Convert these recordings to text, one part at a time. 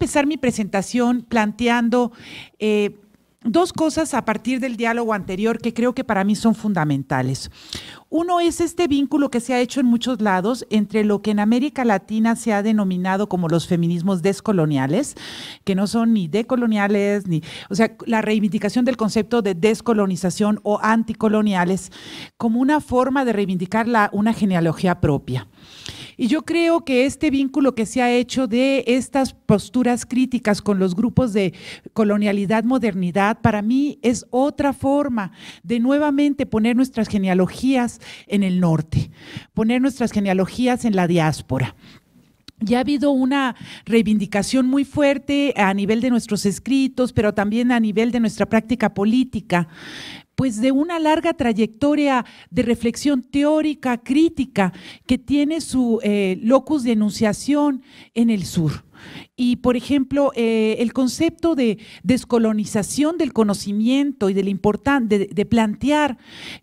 empezar mi presentación planteando dos cosas a partir del diálogo anterior que creo que para mí son fundamentales. Uno es este vínculo que se ha hecho en muchos lados entre lo que en América Latina se ha denominado como los feminismos descoloniales, que no son ni decoloniales, o sea, la reivindicación del concepto de descolonización o anticoloniales como una forma de reivindicar una genealogía propia. Y yo creo que este vínculo que se ha hecho de estas posturas críticas con los grupos de colonialidad, modernidad, para mí es otra forma de nuevamente poner nuestras genealogías en el norte, poner nuestras genealogías en la diáspora. Ya ha habido una reivindicación muy fuerte a nivel de nuestros escritos, pero también a nivel de nuestra práctica política, pues de una larga trayectoria de reflexión teórica, crítica, que tiene su locus de enunciación en el sur. Y, por ejemplo, el concepto de descolonización del conocimiento y de plantear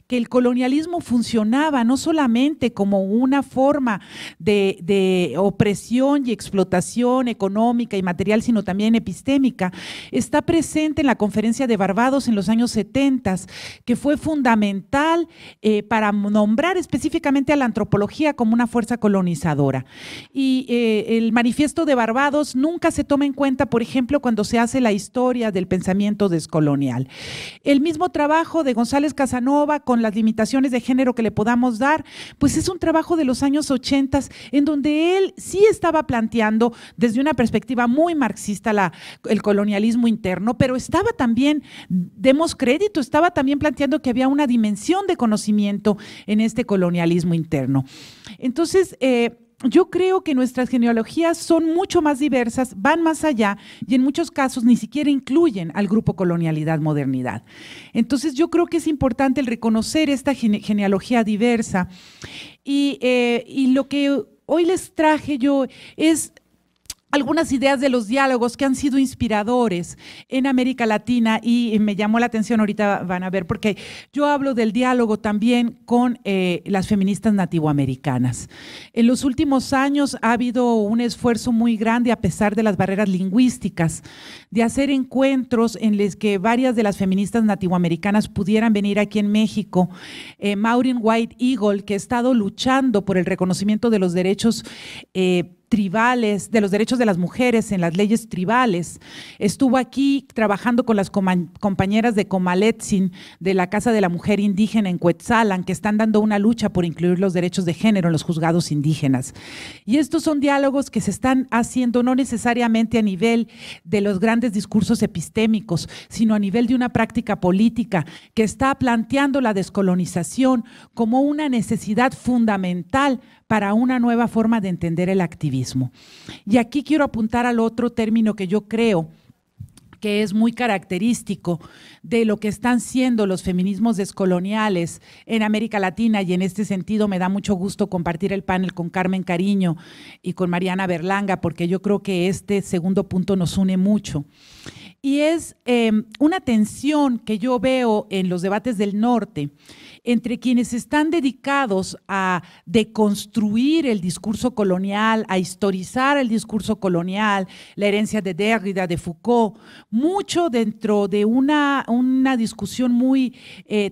que el colonialismo funcionaba no solamente como una forma de opresión y explotación económica y material, sino también epistémica, está presente en la Conferencia de Barbados en los años 70, que fue fundamental para nombrar específicamente a la antropología como una fuerza colonizadora. Y el Manifiesto de Barbados nunca se toma en cuenta, por ejemplo, cuando se hace la historia del pensamiento descolonial. El mismo trabajo de González Casanova, con las limitaciones de género que le podamos dar, pues es un trabajo de los años 80 en donde él sí estaba planteando desde una perspectiva muy marxista el colonialismo interno, pero estaba también, demos crédito, estaba también planteando que había una dimensión de conocimiento en este colonialismo interno. Entonces, yo creo que nuestras genealogías son mucho más diversas, van más allá y en muchos casos ni siquiera incluyen al grupo colonialidad-modernidad. Entonces yo creo que es importante el reconocer esta genealogía diversa y lo que hoy les traje yo es algunas ideas de los diálogos que han sido inspiradores en América Latina y me llamó la atención, ahorita van a ver, porque yo hablo del diálogo también con las feministas nativoamericanas. En los últimos años ha habido un esfuerzo muy grande, a pesar de las barreras lingüísticas, de hacer encuentros en los que varias de las feministas nativoamericanas pudieran venir aquí en México. Maureen White Eagle, que ha estado luchando por el reconocimiento de los derechos tribales, de los derechos de las mujeres en las leyes tribales. Estuvo aquí trabajando con las compañeras de Comaletzin, de la Casa de la Mujer Indígena en Cuetzalan, que están dando una lucha por incluir los derechos de género en los juzgados indígenas. Y estos son diálogos que se están haciendo no necesariamente a nivel de los grandes discursos epistémicos, sino a nivel de una práctica política que está planteando la descolonización como una necesidad fundamental para una nueva forma de entender el activismo. Y aquí quiero apuntar al otro término que yo creo que es muy característico de lo que están siendo los feminismos descoloniales en América Latina, y en este sentido me da mucho gusto compartir el panel con Carmen Cariño y con Mariana Berlanga, porque yo creo que este segundo punto nos une mucho. Y es una tensión que yo veo en los debates del norte entre quienes están dedicados a deconstruir el discurso colonial, a historizar el discurso colonial, la herencia de Derrida, de Foucault, mucho dentro de una discusión muy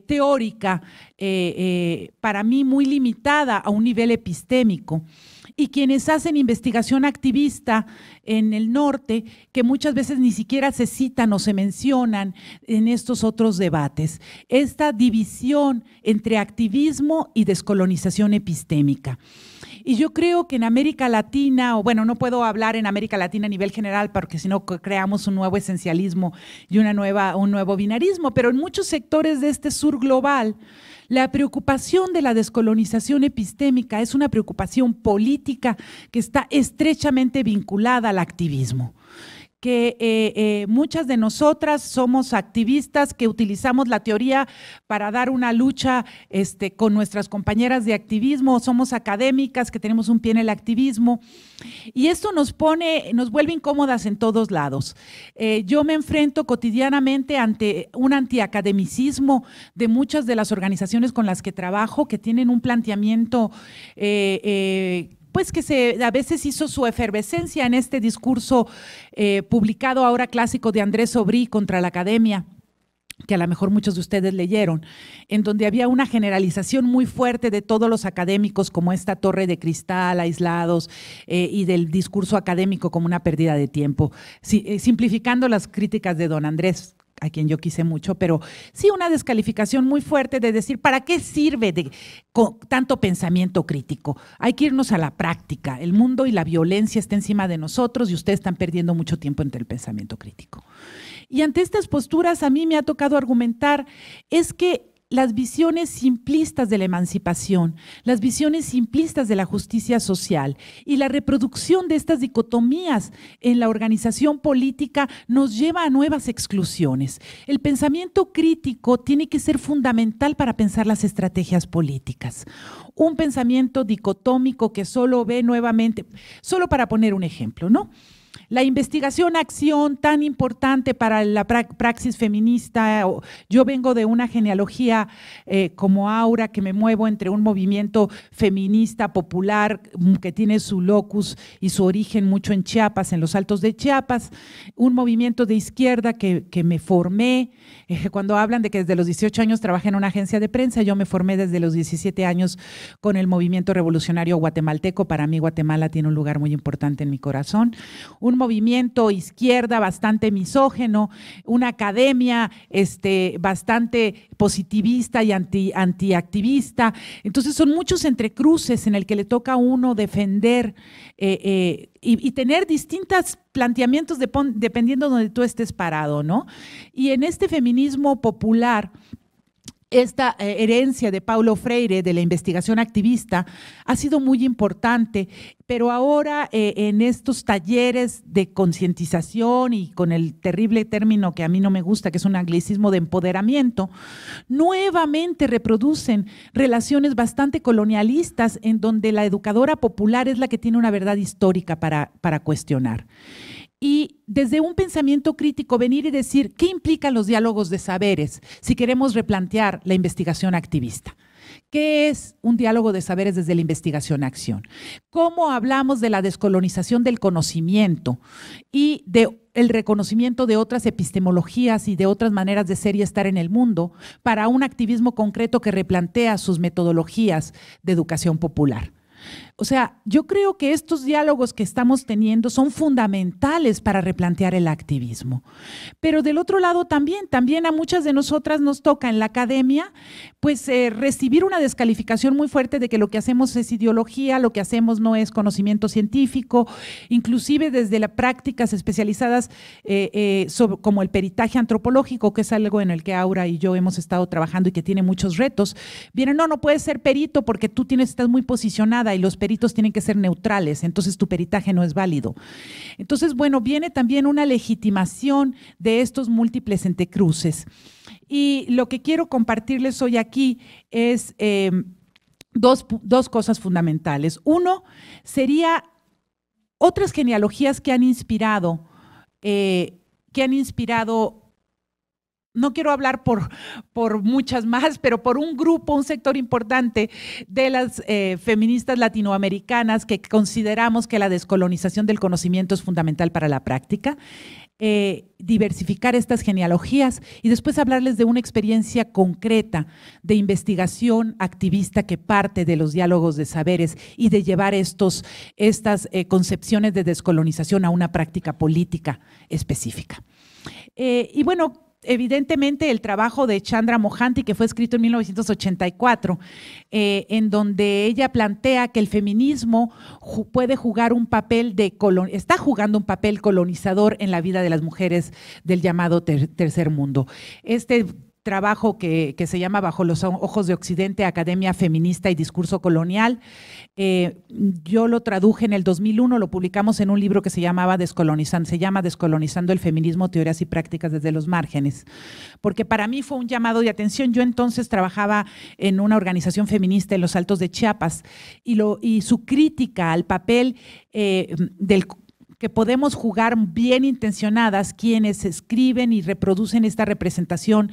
teórica, para mí muy limitada a un nivel epistémico, y quienes hacen investigación activista en el norte, que muchas veces ni siquiera se citan o se mencionan en estos otros debates. Esta división entre activismo y descolonización epistémica. Y yo creo que en América Latina, o bueno, no puedo hablar en América Latina a nivel general porque si no creamos un nuevo esencialismo y un nuevo binarismo, pero en muchos sectores de este sur global, la preocupación de la descolonización epistémica es una preocupación política que está estrechamente vinculada al activismo. Que muchas de nosotras somos activistas que utilizamos la teoría para dar una lucha con nuestras compañeras de activismo, somos académicas que tenemos un pie en el activismo, y esto nos vuelve incómodas en todos lados. Yo me enfrento cotidianamente ante un antiacademicismo de muchas de las organizaciones con las que trabajo, que tienen un planteamiento pues que a veces hizo su efervescencia en este discurso publicado ahora clásico de Andrés Sobrí contra la academia, que a lo mejor muchos de ustedes leyeron, en donde había una generalización muy fuerte de todos los académicos como esta torre de cristal, aislados, y del discurso académico como una pérdida de tiempo, simplificando las críticas de don Andrés, a quien yo quise mucho, pero sí una descalificación muy fuerte de decir, ¿para qué sirve tanto pensamiento crítico? Hay que irnos a la práctica. El mundo y la violencia está encima de nosotros y ustedes están perdiendo mucho tiempo entre el pensamiento crítico. Y ante estas posturas a mí me ha tocado argumentar es que las visiones simplistas de la emancipación, las visiones simplistas de la justicia social y la reproducción de estas dicotomías en la organización política nos lleva a nuevas exclusiones. El pensamiento crítico tiene que ser fundamental para pensar las estrategias políticas. Un pensamiento dicotómico que solo ve nuevamente, solo para poner un ejemplo, ¿no? La investigación-acción tan importante para la praxis feminista. Yo vengo de una genealogía como Aura, que me muevo entre un movimiento feminista popular que tiene su locus y su origen mucho en Chiapas, en los Altos de Chiapas, un movimiento de izquierda que me formé. Cuando hablan de que desde los 18 años trabajé en una agencia de prensa, yo me formé desde los 17 años con el movimiento revolucionario guatemalteco. Para mí Guatemala tiene un lugar muy importante en mi corazón. Un movimiento izquierda bastante misógeno, una academia bastante positivista y antiactivista. Entonces son muchos entrecruces en el que le toca a uno defender y tener distintos planteamientos dependiendo de donde tú estés parado, ¿no? Y en este feminismo popular, esta herencia de Paulo Freire de la investigación activista ha sido muy importante, pero ahora en estos talleres de concientización y con el terrible término que a mí no me gusta, que es un anglicismo de empoderamiento, nuevamente reproducen relaciones bastante colonialistas en donde la educadora popular es la que tiene una verdad histórica para cuestionar. Y desde un pensamiento crítico venir y decir, ¿qué implican los diálogos de saberes si queremos replantear la investigación activista? ¿Qué es un diálogo de saberes desde la investigación-acción? ¿Cómo hablamos de la descolonización del conocimiento y del reconocimiento de otras epistemologías y de otras maneras de ser y estar en el mundo para un activismo concreto que replantea sus metodologías de educación popular? O sea, yo creo que estos diálogos que estamos teniendo son fundamentales para replantear el activismo. Pero del otro lado también a muchas de nosotras nos toca en la academia, pues recibir una descalificación muy fuerte de que lo que hacemos es ideología, lo que hacemos no es conocimiento científico, inclusive desde las prácticas especializadas como el peritaje antropológico, que es algo en el que Aura y yo hemos estado trabajando y que tiene muchos retos. Vienen, no puedes ser perito porque tú estás muy posicionada y los peritos tienen que ser neutrales, entonces tu peritaje no es válido. Entonces, bueno, viene también una legitimación de estos múltiples entrecruces. Y lo que quiero compartirles hoy aquí es dos cosas fundamentales. Uno sería otras genealogías que han inspirado, no quiero hablar por muchas más, pero por un grupo, un sector importante de las feministas latinoamericanas que consideramos que la descolonización del conocimiento es fundamental para la práctica, diversificar estas genealogías y después hablarles de una experiencia concreta de investigación activista que parte de los diálogos de saberes y de llevar estas concepciones de descolonización a una práctica política específica. Y bueno, evidentemente el trabajo de Chandra Mohanty, que fue escrito en 1984, en donde ella plantea que el feminismo puede jugar un papel está jugando un papel colonizador en la vida de las mujeres del llamado tercer mundo. Este trabajo que se llama Bajo los ojos de Occidente, Academia Feminista y Discurso Colonial. Yo lo traduje en el 2001, lo publicamos en un libro que se llama Descolonizando el Feminismo, Teorías y Prácticas desde los Márgenes, porque para mí fue un llamado de atención. Yo entonces trabajaba en una organización feminista en los Altos de Chiapas y su crítica al papel que podemos jugar bien intencionadas quienes escriben y reproducen esta representación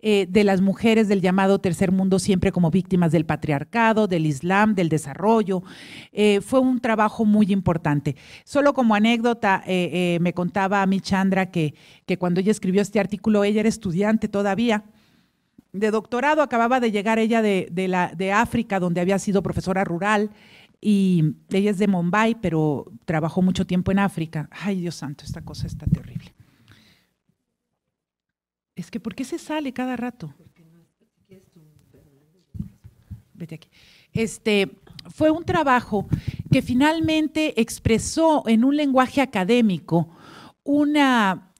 de las mujeres del llamado tercer mundo siempre como víctimas del patriarcado, del Islam, del desarrollo. Fue un trabajo muy importante. Solo como anécdota, me contaba a mi Chandra que cuando ella escribió este artículo, ella era estudiante todavía de doctorado, acababa de llegar ella de África, donde había sido profesora rural, y ella es de Mumbai, pero trabajó mucho tiempo en África. Ay, Dios santo, esta cosa está terrible. Es que, ¿por qué se sale cada rato? Vete aquí. Fue un trabajo que finalmente expresó en un lenguaje académico una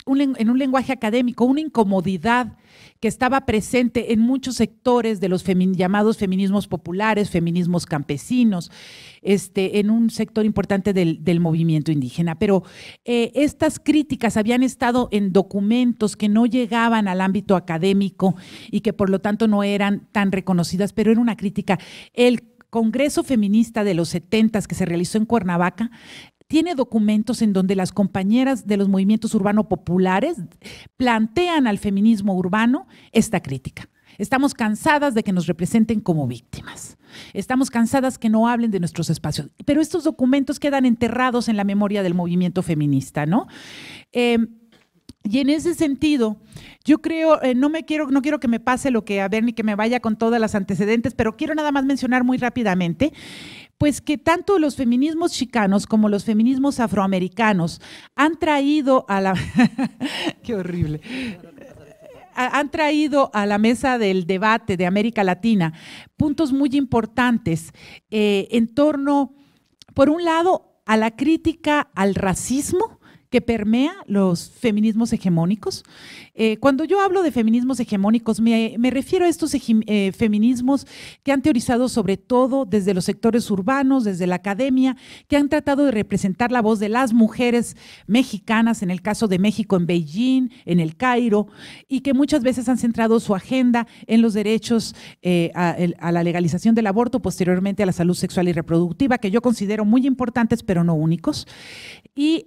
incomodidad que estaba presente en muchos sectores de los llamados feminismos populares, feminismos campesinos, en un sector importante del movimiento indígena. Pero estas críticas habían estado en documentos que no llegaban al ámbito académico y que por lo tanto no eran tan reconocidas, pero era una crítica. El Congreso Feminista de los 70s que se realizó en Cuernavaca tiene documentos en donde las compañeras de los movimientos urbanos populares plantean al feminismo urbano esta crítica. Estamos cansadas de que nos representen como víctimas. Estamos cansadas que no hablen de nuestros espacios. Pero estos documentos quedan enterrados en la memoria del movimiento feminista, ¿no? Y en ese sentido, yo creo, no quiero que me pase lo que a ver ni que me vaya con todas las antecedentes, pero quiero nada más mencionar muy rápidamente, pues que tanto los feminismos chicanos como los feminismos afroamericanos han traído a la… ¡Qué horrible! Han traído a la mesa del debate de América Latina puntos muy importantes en torno, por un lado, a la crítica al racismo que permea los feminismos hegemónicos. Cuando yo hablo de feminismos hegemónicos, me refiero a estos feminismos que han teorizado sobre todo desde los sectores urbanos, desde la academia, que han tratado de representar la voz de las mujeres mexicanas, en el caso de México en Beijing, en el Cairo, y que muchas veces han centrado su agenda en los derechos a la legalización del aborto, posteriormente a la salud sexual y reproductiva, que yo considero muy importantes, pero no únicos. Y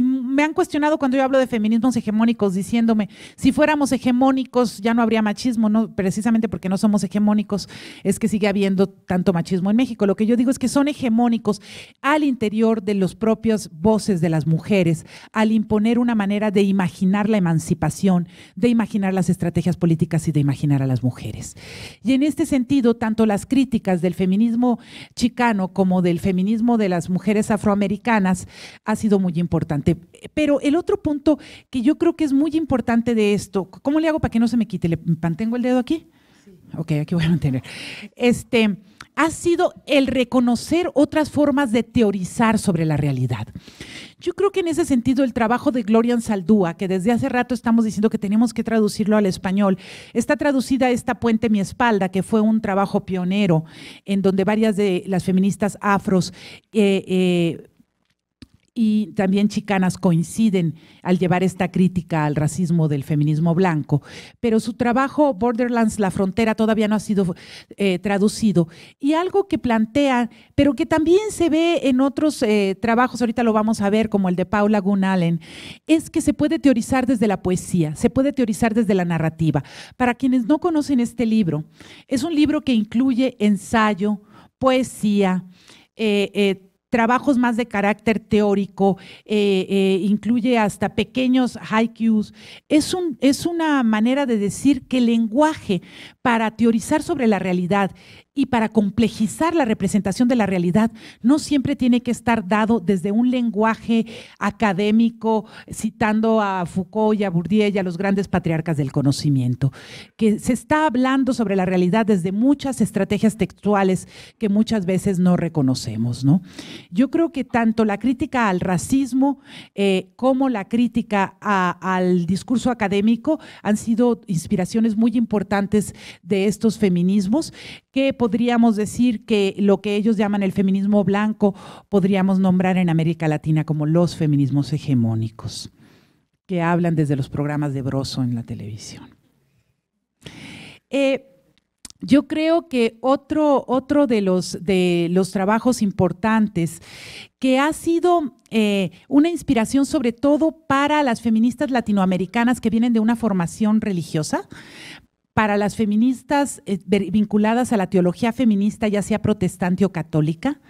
me han cuestionado cuando yo hablo de feminismos hegemónicos, diciéndome, si fuéramos hegemónicos ya no habría machismo, no, precisamente porque no somos hegemónicos es que sigue habiendo tanto machismo en México. Lo que yo digo es que son hegemónicos al interior de los propios voces de las mujeres, al imponer una manera de imaginar la emancipación, de imaginar las estrategias políticas y de imaginar a las mujeres. Y en este sentido, tanto las críticas del feminismo chicano como del feminismo de las mujeres afroamericanas ha sido muy importante. Pero el otro punto que yo creo que es muy importante de esto, ¿cómo le hago para que no se me quite? ¿Le mantengo el dedo aquí? Sí. Ok, aquí voy a mantener. Ha sido el reconocer otras formas de teorizar sobre la realidad. Yo creo que en ese sentido el trabajo de Gloria Anzaldúa, que desde hace rato estamos diciendo que tenemos que traducirlo al español, está traducida esta Puente Mi Espalda, que fue un trabajo pionero en donde varias de las feministas afros y también chicanas coinciden al llevar esta crítica al racismo del feminismo blanco, pero su trabajo Borderlands, La Frontera, todavía no ha sido traducido. Y algo que plantea, pero que también se ve en otros trabajos, ahorita lo vamos a ver, como el de Paula Gunn Allen, es que se puede teorizar desde la poesía, se puede teorizar desde la narrativa. Para quienes no conocen este libro, es un libro que incluye ensayo, poesía, trabajos más de carácter teórico, incluye hasta pequeños haikus. Es una manera de decir que el lenguaje para teorizar sobre la realidad y para complejizar la representación de la realidad no siempre tiene que estar dado desde un lenguaje académico, citando a Foucault y a Bourdieu y a los grandes patriarcas del conocimiento, que se está hablando sobre la realidad desde muchas estrategias textuales que muchas veces no reconocemos, ¿no? Yo creo que tanto la crítica al racismo como la crítica al discurso académico han sido inspiraciones muy importantes de estos feminismos, que podríamos decir que lo que ellos llaman el feminismo blanco podríamos nombrar en América Latina como los feminismos hegemónicos, que hablan desde los programas de Broso en la televisión. Yo creo que otro de los trabajos importantes que ha sido una inspiración sobre todo para las feministas latinoamericanas que vienen de una formación religiosa, para las feministas vinculadas a la teología feminista, ya sea protestante o católica,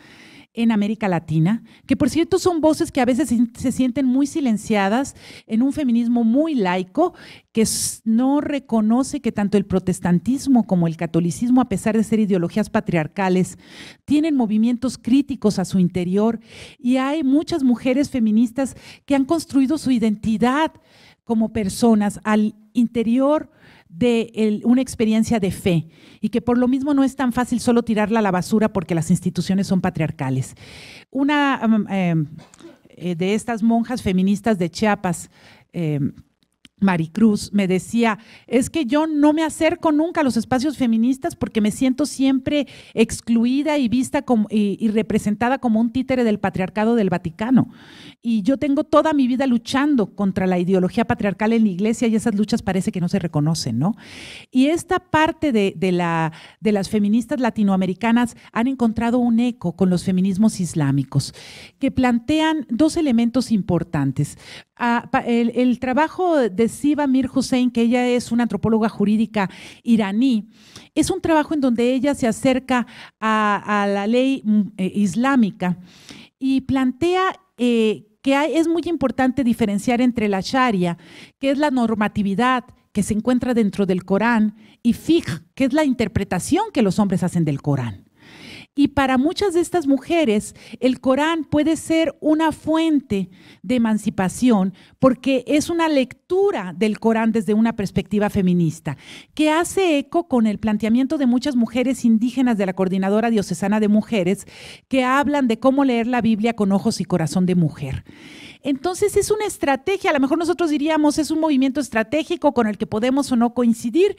en América Latina, que por cierto son voces que a veces se sienten muy silenciadas en un feminismo muy laico, que no reconoce que tanto el protestantismo como el catolicismo, a pesar de ser ideologías patriarcales, tienen movimientos críticos a su interior, y hay muchas mujeres feministas que han construido su identidad como personas al interior de una experiencia de fe, y que por lo mismo no es tan fácil solo tirarla a la basura porque las instituciones son patriarcales. Una de estas monjas feministas de Chiapas, Maricruz, me decía, es que yo no me acerco nunca a los espacios feministas porque me siento siempre excluida y vista como, y representada como un títere del patriarcado del Vaticano. Y yo tengo toda mi vida luchando contra la ideología patriarcal en la iglesia, y esas luchas parece que no se reconocen, ¿no? Y esta parte de las feministas latinoamericanas han encontrado un eco con los feminismos islámicos, que plantean dos elementos importantes. El trabajo de Ziba Mir Hussein, que ella es una antropóloga jurídica iraní, es un trabajo en donde ella se acerca a la ley islámica y plantea que es muy importante diferenciar entre la sharia, que es la normatividad que se encuentra dentro del Corán, y fiqh, que es la interpretación que los hombres hacen del Corán. Y para muchas de estas mujeres, el Corán puede ser una fuente de emancipación porque es una lectura del Corán desde una perspectiva feminista, que hace eco con el planteamiento de muchas mujeres indígenas de la Coordinadora Diocesana de Mujeres, que hablan de cómo leer la Biblia con ojos y corazón de mujer. Entonces es una estrategia, a lo mejor nosotros diríamos es un movimiento estratégico con el que podemos o no coincidir,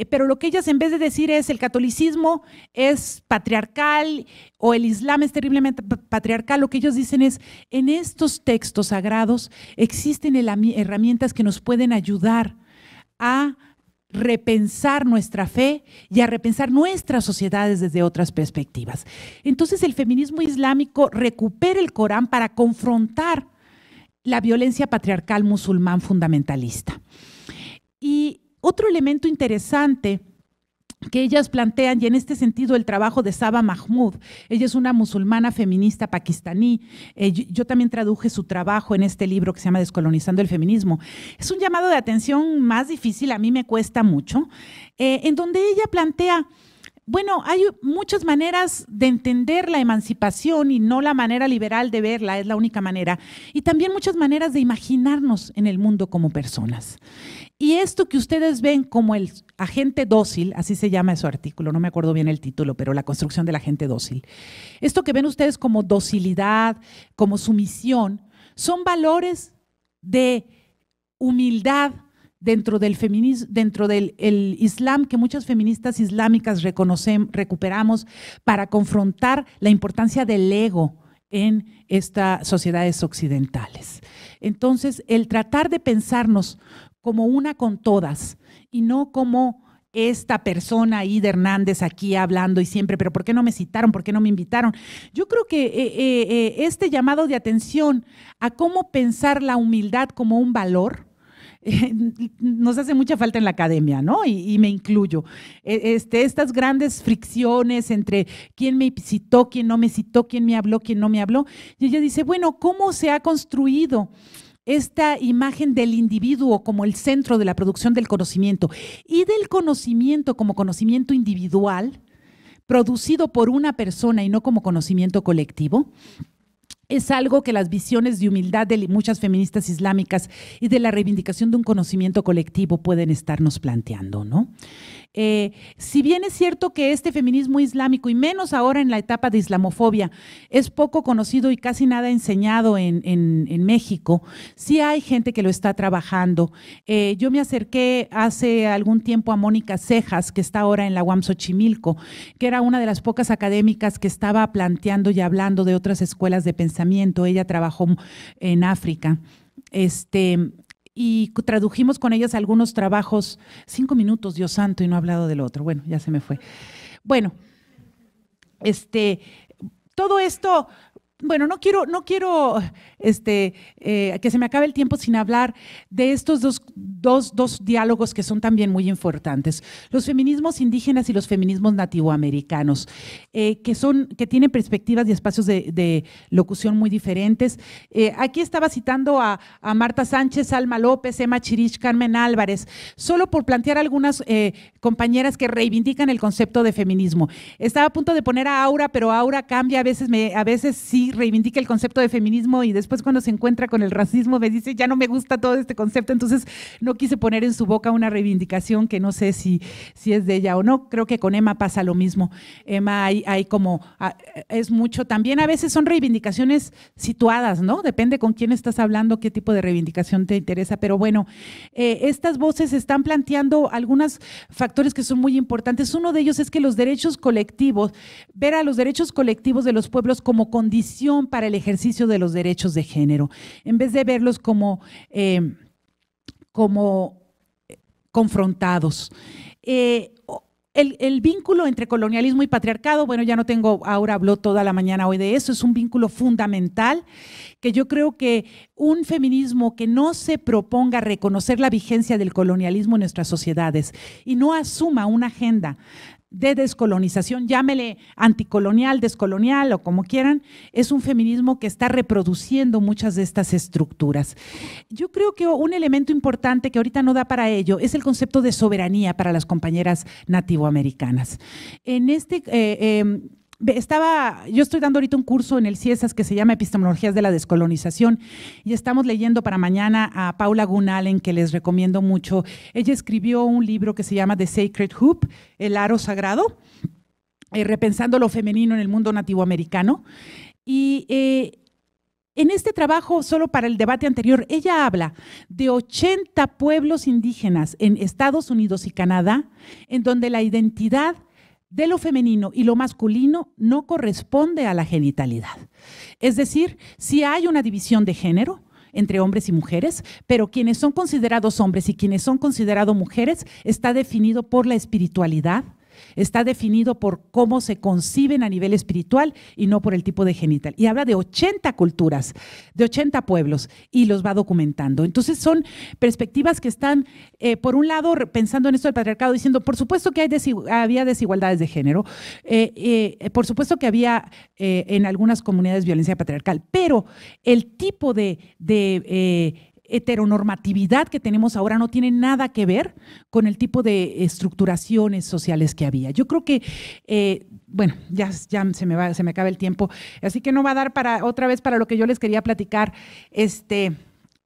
pero lo que ellas en vez de decir es el catolicismo es patriarcal o el islam es terriblemente patriarcal, lo que ellos dicen es en estos textos sagrados existen herramientas que nos pueden ayudar a repensar nuestra fe y a repensar nuestras sociedades desde otras perspectivas. Entonces el feminismo islámico recupera el Corán para confrontar la violencia patriarcal musulmán fundamentalista. Y otro elemento interesante que ellas plantean, y en este sentido el trabajo de Saba Mahmood, ella es una musulmana feminista pakistaní, yo también traduje su trabajo en este libro que se llama Descolonizando el feminismo, es un llamado de atención más difícil, a mí me cuesta mucho, en donde ella plantea, bueno, hay muchas maneras de entender la emancipación y no la manera liberal de verla, es la única manera, y también muchas maneras de imaginarnos en el mundo como personas. Y esto que ustedes ven como el agente dócil, así se llama su artículo, no me acuerdo bien el título, pero la construcción del agente dócil. Esto que ven ustedes como docilidad, como sumisión, son valores de humildad dentro del feminismo, dentro del Islam, que muchas feministas islámicas recuperamos para confrontar la importancia del ego en estas sociedades occidentales. Entonces, el tratar de pensarnos como una con todas y no como esta persona, Ida Hernández, aquí hablando y siempre, pero ¿por qué no me citaron? ¿Por qué no me invitaron? Yo creo que este llamado de atención a cómo pensar la humildad como un valor nos hace mucha falta en la academia, ¿no? Y me incluyo. Estas grandes fricciones entre quién me citó, quién no me citó, quién me habló, quién no me habló. Y ella dice, bueno, ¿cómo se ha construido esta imagen del individuo como el centro de la producción del conocimiento y del conocimiento como conocimiento individual, producido por una persona y no como conocimiento colectivo? Es algo que las visiones de humildad de muchas feministas islámicas y de la reivindicación de un conocimiento colectivo pueden estarnos planteando, ¿no? Si bien es cierto que este feminismo islámico, y menos ahora en la etapa de islamofobia, es poco conocido y casi nada enseñado en México, sí hay gente que lo está trabajando. Yo me acerqué hace algún tiempo a Mónica Cejas, que está ahora en la UAM Xochimilco, que era una de las pocas académicas que estaba planteando y hablando de otras escuelas de pensamiento. Ella trabajó en África. Y tradujimos con ellas algunos trabajos, 5 minutos, Dios santo, y no he hablado del otro. Bueno, ya se me fue. Bueno, todo esto, bueno, no quiero que se me acabe el tiempo sin hablar de estos dos diálogos que son también muy importantes. Los feminismos indígenas y los feminismos nativoamericanos, que tienen perspectivas y espacios de locución muy diferentes. Aquí estaba citando a Marta Sánchez, Alma López, Emma Chirich, Carmen Álvarez, solo por plantear algunas compañeras que reivindican el concepto de feminismo. Estaba a punto de poner a Aura, pero Aura cambia, a veces sí reivindica el concepto de feminismo y después cuando se encuentra con el racismo me dice, ya no me gusta todo este concepto, entonces no quise poner en su boca una reivindicación que no sé si es de ella o no. Creo que con Emma pasa lo mismo. Emma hay como, es mucho también, a veces son reivindicaciones situadas, ¿no? Depende con quién estás hablando, qué tipo de reivindicación te interesa, pero bueno, estas voces están planteando algunos factores que son muy importantes. Uno de ellos es que los derechos colectivos, ver a los derechos colectivos de los pueblos como condición para el ejercicio de los derechos de género, en vez de verlos como confrontados. El vínculo entre colonialismo y patriarcado, bueno, ya no tengo, ahora habló toda la mañana hoy de eso, es un vínculo fundamental que yo creo que un feminismo que no se proponga reconocer la vigencia del colonialismo en nuestras sociedades y no asuma una agenda de descolonización, llámele anticolonial, descolonial o como quieran, es un feminismo que está reproduciendo muchas de estas estructuras. Yo creo que un elemento importante que ahorita no da para ello es el concepto de soberanía para las compañeras nativoamericanas. En yo estoy dando ahorita un curso en el CIESAS que se llama Epistemologías de la Descolonización y estamos leyendo para mañana a Paula Gunn Allen, que les recomiendo mucho. Ella escribió un libro que se llama The Sacred Hoop, El Aro Sagrado, repensando lo femenino en el mundo nativoamericano. Y en este trabajo, solo para el debate anterior, ella habla de 80 pueblos indígenas en Estados Unidos y Canadá, en donde la identidad de lo femenino y lo masculino no corresponde a la genitalidad. Es decir, sí hay una división de género entre hombres y mujeres, pero quienes son considerados hombres y quienes son considerados mujeres está definido por la espiritualidad, está definido por cómo se conciben a nivel espiritual y no por el tipo de genital. Y habla de 80 culturas, de 80 pueblos y los va documentando. Entonces son perspectivas que están, por un lado, pensando en esto del patriarcado, diciendo, por supuesto que había desigualdades de género, por supuesto que había en algunas comunidades violencia patriarcal, pero el tipo de heteronormatividad que tenemos ahora no tiene nada que ver con el tipo de estructuraciones sociales que había. Yo creo que, bueno, ya se me acaba el tiempo, así que no va a dar otra vez para lo que yo les quería platicar.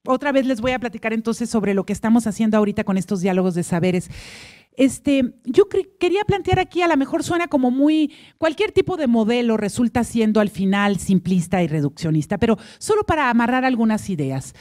Otra vez les voy a platicar entonces sobre lo que estamos haciendo ahorita con estos diálogos de saberes. Yo quería plantear aquí, a lo mejor suena como cualquier tipo de modelo resulta siendo al final simplista y reduccionista, pero solo para amarrar algunas ideas.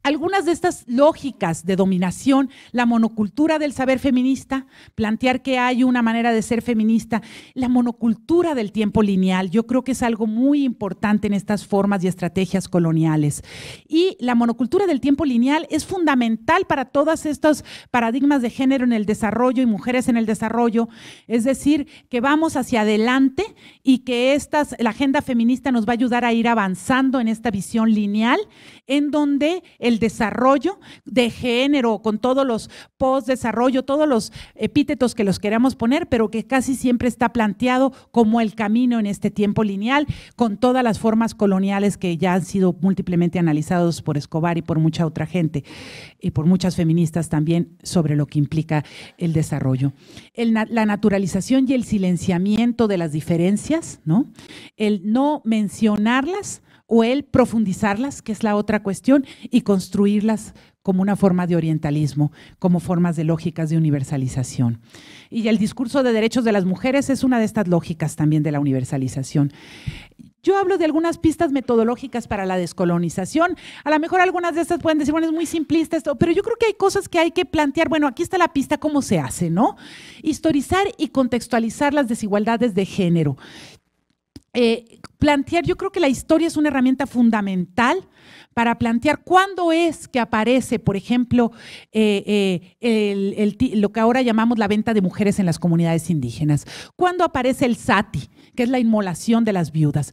Algunas de estas lógicas de dominación, la monocultura del saber feminista, plantear que hay una manera de ser feminista, la monocultura del tiempo lineal, yo creo que es algo muy importante en estas formas y estrategias coloniales. Y la monocultura del tiempo lineal es fundamental para todos estos paradigmas de género en el desarrollo y mujeres en el desarrollo, es decir, que vamos hacia adelante y que la agenda feminista nos va a ayudar a ir avanzando en esta visión lineal, en donde el desarrollo de género, con todos los post-desarrollo, todos los epítetos que los queramos poner, pero que casi siempre está planteado como el camino en este tiempo lineal, con todas las formas coloniales que ya han sido múltiplemente analizados por Escobar y por mucha otra gente, y por muchas feministas también, sobre lo que implica el desarrollo. La naturalización y el silenciamiento de las diferencias, ¿no? El no mencionarlas o el profundizarlas, que es la otra cuestión, y construirlas como una forma de orientalismo, como formas de lógicas de universalización. Y el discurso de derechos de las mujeres es una de estas lógicas también de la universalización. Yo hablo de algunas pistas metodológicas para la descolonización. A lo mejor algunas de estas pueden decir, bueno, es muy simplista esto, pero yo creo que hay cosas que hay que plantear. Bueno, aquí está la pista, ¿cómo se hace, no? Historizar y contextualizar las desigualdades de género. Plantear, yo creo que la historia es una herramienta fundamental para plantear cuándo es que aparece, por ejemplo, lo que ahora llamamos la venta de mujeres en las comunidades indígenas. ¿Cuándo aparece el sati, que es la inmolación de las viudas?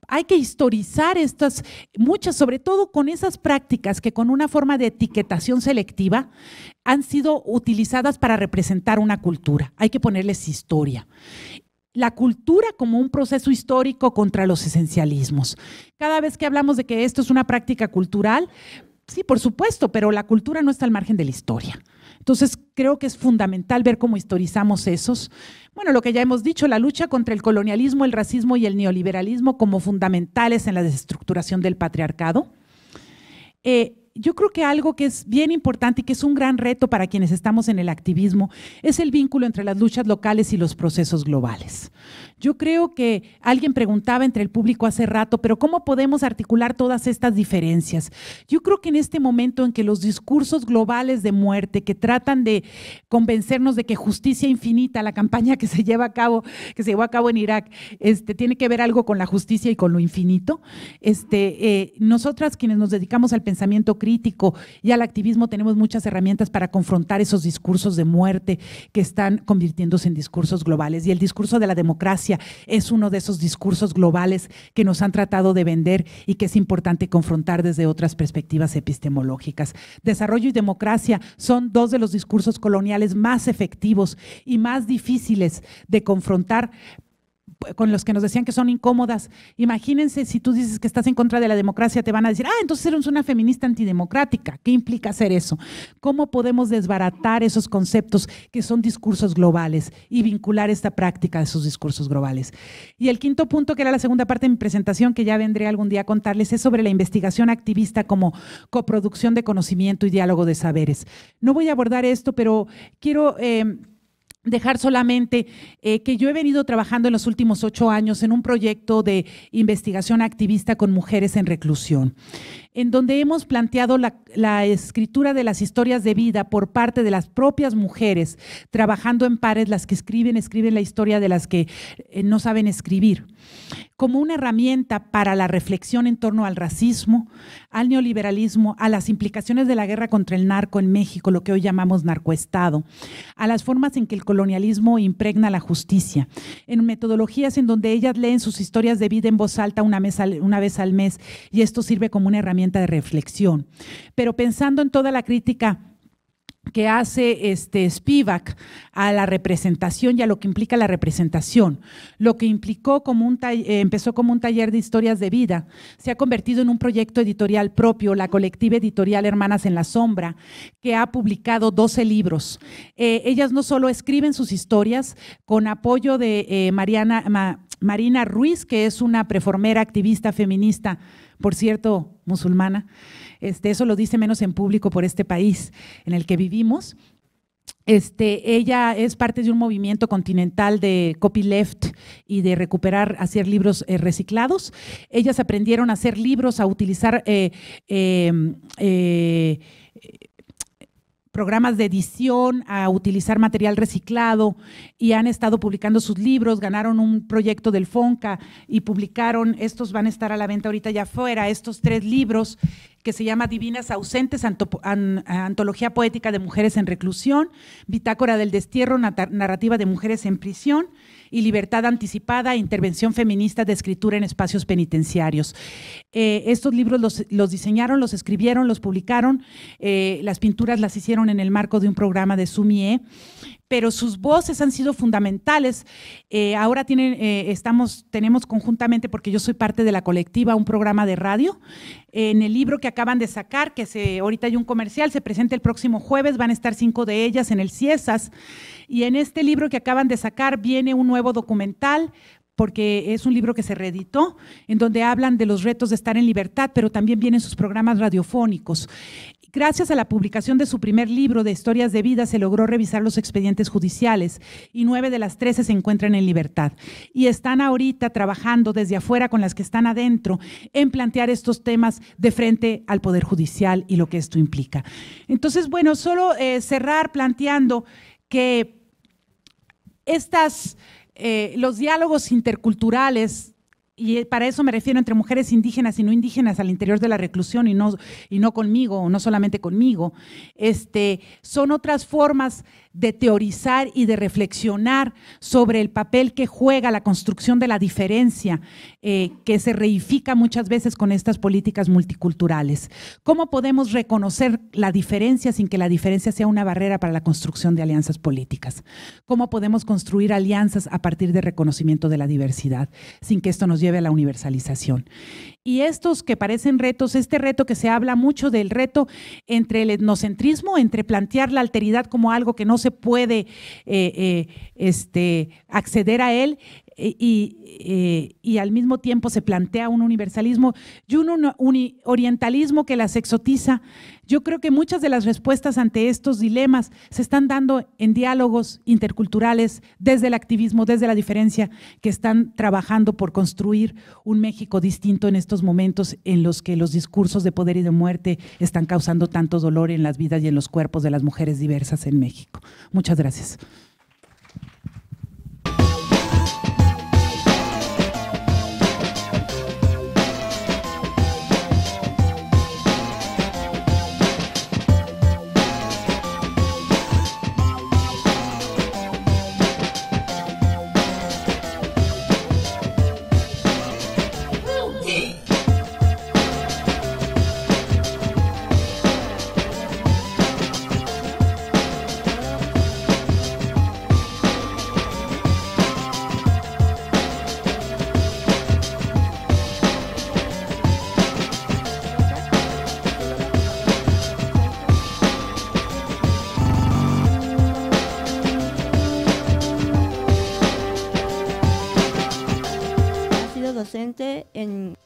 hay que historizar estas, muchas, sobre todo con esas prácticas que con una forma de etiquetación selectiva han sido utilizadas para representar una cultura. Hay que ponerles historia. La cultura como un proceso histórico contra los esencialismos. Cada vez que hablamos de que esto es una práctica cultural, sí, por supuesto, pero la cultura no está al margen de la historia. Entonces, creo que es fundamental ver cómo historizamos esos. Bueno, lo que ya hemos dicho, la lucha contra el colonialismo, el racismo y el neoliberalismo como fundamentales en la desestructuración del patriarcado. Yo creo que algo que es bien importante y que es un gran reto para quienes estamos en el activismo es el vínculo entre las luchas locales y los procesos globales. Yo creo que alguien preguntaba entre el público hace rato, pero ¿cómo podemos articular todas estas diferencias? Yo creo que en este momento en que los discursos globales de muerte que tratan de convencernos de que justicia infinita, la campaña que se llevó a cabo en Irak, tiene que ver algo con la justicia y con lo infinito, nosotras quienes nos dedicamos al pensamiento crítico y al activismo tenemos muchas herramientas para confrontar esos discursos de muerte que están convirtiéndose en discursos globales. Y el discurso de la democracia es uno de esos discursos globales que nos han tratado de vender y que es importante confrontar desde otras perspectivas epistemológicas. Desarrollo y democracia son dos de los discursos coloniales más efectivos y más difíciles de confrontar, con los que nos decían que son incómodas. Imagínense, si tú dices que estás en contra de la democracia, te van a decir, entonces eres una feminista antidemocrática. ¿Qué implica hacer eso? ¿Cómo podemos desbaratar esos conceptos que son discursos globales y vincular esta práctica de esos discursos globales? Y el quinto punto, que era la segunda parte de mi presentación, que ya vendré algún día a contarles, es sobre la investigación activista como coproducción de conocimiento y diálogo de saberes. No voy a abordar esto, pero quiero dejar solamente que yo he venido trabajando en los últimos 8 años en un proyecto de investigación activista con mujeres en reclusión, en donde hemos planteado la escritura de las historias de vida por parte de las propias mujeres, trabajando en pares, las que escriben la historia de las que no saben escribir, como una herramienta para la reflexión en torno al racismo, al neoliberalismo, a las implicaciones de la guerra contra el narco en México, lo que hoy llamamos narcoestado, a las formas en que el colonialismo impregna la justicia, en metodologías en donde ellas leen sus historias de vida en voz alta una vez al mes, y esto sirve como una herramienta de reflexión. Pero pensando en toda la crítica que hace Spivak a la representación y a lo que implica la representación. Lo que implicó empezó como un taller de historias de vida, se ha convertido en un proyecto editorial propio, la colectiva editorial Hermanas en la Sombra, que ha publicado 12 libros. Ellas no solo escriben sus historias con apoyo de Marina Ruiz, que es una preformera activista feminista, por cierto, musulmana. Eso lo dice menos en público por este país en el que vivimos. Ella es parte de un movimiento continental de copyleft y de hacer libros reciclados. Ellas aprendieron a hacer libros, a utilizar programas de edición, a utilizar material reciclado, y han estado publicando sus libros, ganaron un proyecto del FONCA y publicaron, estos van a estar a la venta ahorita ya afuera, estos 3 libros que se llama Divinas Ausentes, Antología Poética de Mujeres en Reclusión, Bitácora del Destierro, Narrativa de Mujeres en Prisión, y Libertad Anticipada, Intervención Feminista de Escritura en Espacios Penitenciarios. Estos libros los diseñaron, los escribieron, los publicaron, las pinturas las hicieron en el marco de un programa de Sumie, pero sus voces han sido fundamentales. Ahora tenemos conjuntamente, porque yo soy parte de la colectiva, un programa de radio. En el libro que acaban de sacar, ahorita hay un comercial, se presenta el próximo jueves, van a estar 5 de ellas en el CIESAS, y en este libro que acaban de sacar viene un nuevo documental, porque es un libro que se reeditó, en donde hablan de los retos de estar en libertad, pero también vienen sus programas radiofónicos. Gracias a la publicación de su primer libro de historias de vida, se logró revisar los expedientes judiciales y 9 de las 13 se encuentran en libertad. Y están ahorita trabajando desde afuera con las que están adentro en plantear estos temas de frente al Poder Judicial y lo que esto implica. Entonces, bueno, solo cerrar planteando que los diálogos interculturales y para eso me refiero entre mujeres indígenas y no indígenas al interior de la reclusión y no conmigo, o no solamente conmigo, son otras formas de teorizar y de reflexionar sobre el papel que juega la construcción de la diferencia, que se reifica muchas veces con estas políticas multiculturales. ¿Cómo podemos reconocer la diferencia sin que la diferencia sea una barrera para la construcción de alianzas políticas? ¿Cómo podemos construir alianzas a partir del reconocimiento de la diversidad sin que esto nos lleve a la universalización? Y estos que parecen retos, este reto que se habla mucho del reto entre el etnocentrismo, entre plantear la alteridad como algo que no se puede acceder a él, y al mismo tiempo se plantea un universalismo y un orientalismo que las exotiza. Yo creo que muchas de las respuestas ante estos dilemas se están dando en diálogos interculturales desde el activismo, desde la diferencia, que están trabajando por construir un México distinto en estos momentos en los que los discursos de poder y de muerte están causando tanto dolor en las vidas y en los cuerpos de las mujeres diversas en México. Muchas gracias. Docente en